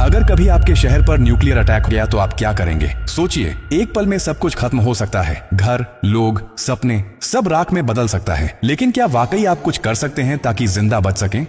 अगर कभी आपके शहर पर न्यूक्लियर अटैक हो गया तो आप क्या करेंगे? सोचिए, एक पल में सब कुछ खत्म हो सकता है। घर, लोग, सपने, सब राख में बदल सकता है। लेकिन क्या वाकई आप कुछ कर सकते हैं ताकि जिंदा बच सकें?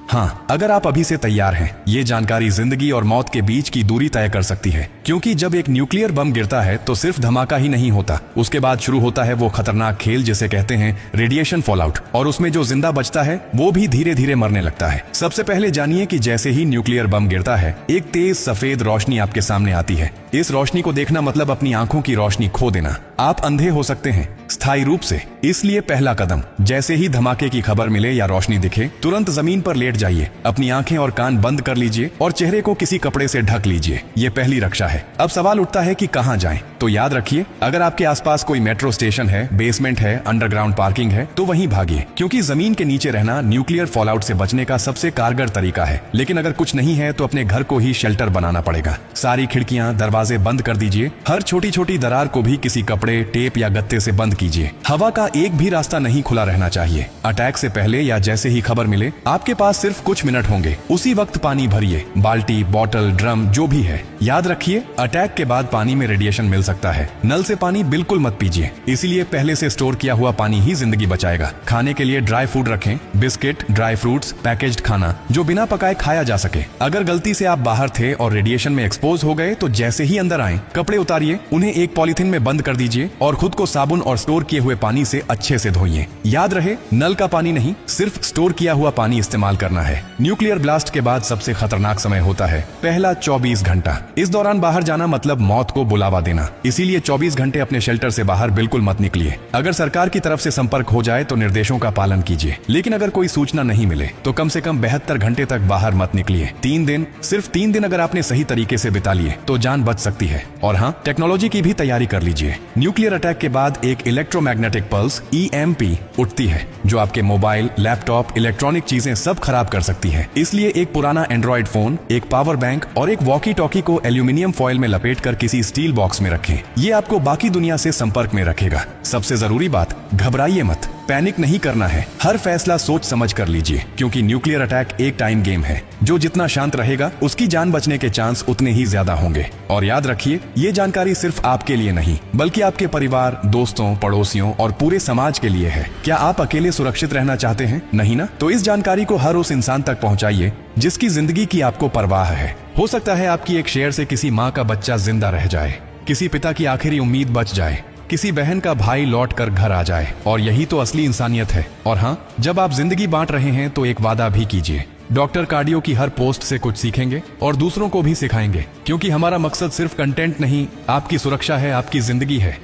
हाँ, अगर आप अभी से तैयार हैं, ये जानकारी जिंदगी और मौत के बीच की दूरी तय कर सकती है। क्योंकि जब एक न्यूक्लियर बम गिरता है तो सिर्फ धमाका ही नहीं होता, उसके बाद शुरू होता है वो खतरनाक खेल जिसे कहते हैं रेडिएशन फॉलआउट। और उसमें जो जिंदा बचता है वो भी धीरे धीरे मरने लगता है। सबसे पहले जानिए कि जैसे ही न्यूक्लियर बम गिरता है, एक तेज सफेद रोशनी आपके सामने आती है। इस रोशनी को देखना मतलब अपनी आंखों की रोशनी खो देना। आप अंधे हो सकते हैं, स्थायी रूप से। इसलिए पहला कदम, जैसे ही धमाके की खबर मिले या रोशनी दिखे, तुरंत जमीन पर लेट जाइए, अपनी आंखें और कान बंद कर लीजिए और चेहरे को किसी कपड़े से ढक लीजिए। ये पहली रक्षा है। अब सवाल उठता है कि कहां जाएं? तो याद रखिए, अगर आपके आसपास कोई मेट्रो स्टेशन है, बेसमेंट है, अंडरग्राउंड पार्किंग है, तो वहीं भागिए, क्योंकि जमीन के नीचे रहना न्यूक्लियर फॉलआउट से बचने का सबसे कारगर तरीका है। लेकिन अगर कुछ नहीं है तो अपने घर को ही शेल्टर बनाना पड़ेगा। सारी खिड़कियां, दरवाजे बंद कर दीजिए। हर छोटी छोटी दरार को भी किसी कपड़े, टेप या गत्ते से बंद कीजिए। हवा का एक भी रास्ता नहीं खुला रहना चाहिए। अटैक से पहले या जैसे ही खबर मिले, आपके पास सिर्फ कुछ मिनट होंगे। उसी वक्त पानी भरिए, बाल्टी, बोतल, ड्रम, जो भी है। याद रखिए, अटैक के बाद पानी में रेडिएशन मिल सकता है। नल से पानी बिल्कुल मत पीजिए, इसीलिए पहले से स्टोर किया हुआ पानी ही जिंदगी बचाएगा। खाने के लिए ड्राई फूड रखें, बिस्किट, ड्राई फ्रूट्स, पैकेज्ड खाना जो बिना पकाए खाया जा सके। अगर गलती से आप बाहर थे और रेडिएशन में एक्सपोज हो गए तो जैसे ही अंदर आए, कपड़े उतारिए, उन्हें एक पॉलीथिन में बंद कर दीजिए और खुद को साबुन और स्टोर किए हुए पानी से अच्छे से धोइए। याद रहे, नल का पानी नहीं, सिर्फ स्टोर किया हुआ पानी इस्तेमाल करना है। न्यूक्लियर ब्लास्ट के बाद सबसे खतरनाक समय होता है पहला 24 घंटा। इस दौरान बाहर जाना मतलब मौत को बुलावा देना। इसीलिए 24 घंटे अपने शेल्टर से बाहर बिल्कुल मत निकलिए। अगर सरकार की तरफ से संपर्क हो जाए तो निर्देशों का पालन कीजिए। लेकिन अगर कोई सूचना नहीं मिले तो कम से कम 72 घंटे तक बाहर मत निकलिए। 3 दिन, सिर्फ 3 दिन अगर आपने सही तरीके से बिता लिए तो जान बच सकती है। और हाँ, टेक्नोलॉजी की भी तैयारी कर लीजिए। न्यूक्लियर अटैक के बाद एक इलेक्ट्रोमैग्नेटिक पल्स EMP उठती है, जो आपके मोबाइल, लैपटॉप, इलेक्ट्रॉनिक चीजें सब खराब कर सकती है। इसलिए एक पुराना एंड्रॉइड फोन, एक पावर बैंक और एक वॉकी टॉकी को एल्यूमिनियम फॉइल में लपेटकर किसी स्टील बॉक्स में रखें। ये आपको बाकी दुनिया से संपर्क में रखेगा। सबसे जरूरी बात, घबराइए मत, पैनिक नहीं करना है। हर फैसला सोच समझ कर लीजिए, क्योंकि न्यूक्लियर अटैक एक टाइम गेम है। जो जितना शांत रहेगा, उसकी जान बचने के चांस उतने ही ज्यादा होंगे। और याद रखिए, ये जानकारी सिर्फ आपके लिए नहीं, बल्कि आपके परिवार, दोस्तों, पड़ोसियों और पूरे समाज के लिए है। क्या आप अकेले सुरक्षित रहना चाहते हैं? नहीं ना? तो इस जानकारी को हर उस इंसान तक पहुंचाइए जिसकी जिंदगी की आपको परवाह है। हो सकता है आपकी एक शेयर से किसी माँ का बच्चा जिंदा रह जाए, किसी पिता की आखिरी उम्मीद बच जाए, किसी बहन का भाई लौट कर घर आ जाए। और यही तो असली इंसानियत है। और हाँ, जब आप जिंदगी बांट रहे हैं तो एक वादा भी कीजिए। डॉक्टर कार्डियो की हर पोस्ट से कुछ सीखेंगे और दूसरों को भी सिखाएंगे, क्योंकि हमारा मकसद सिर्फ कंटेंट नहीं, आपकी सुरक्षा है, आपकी जिंदगी है।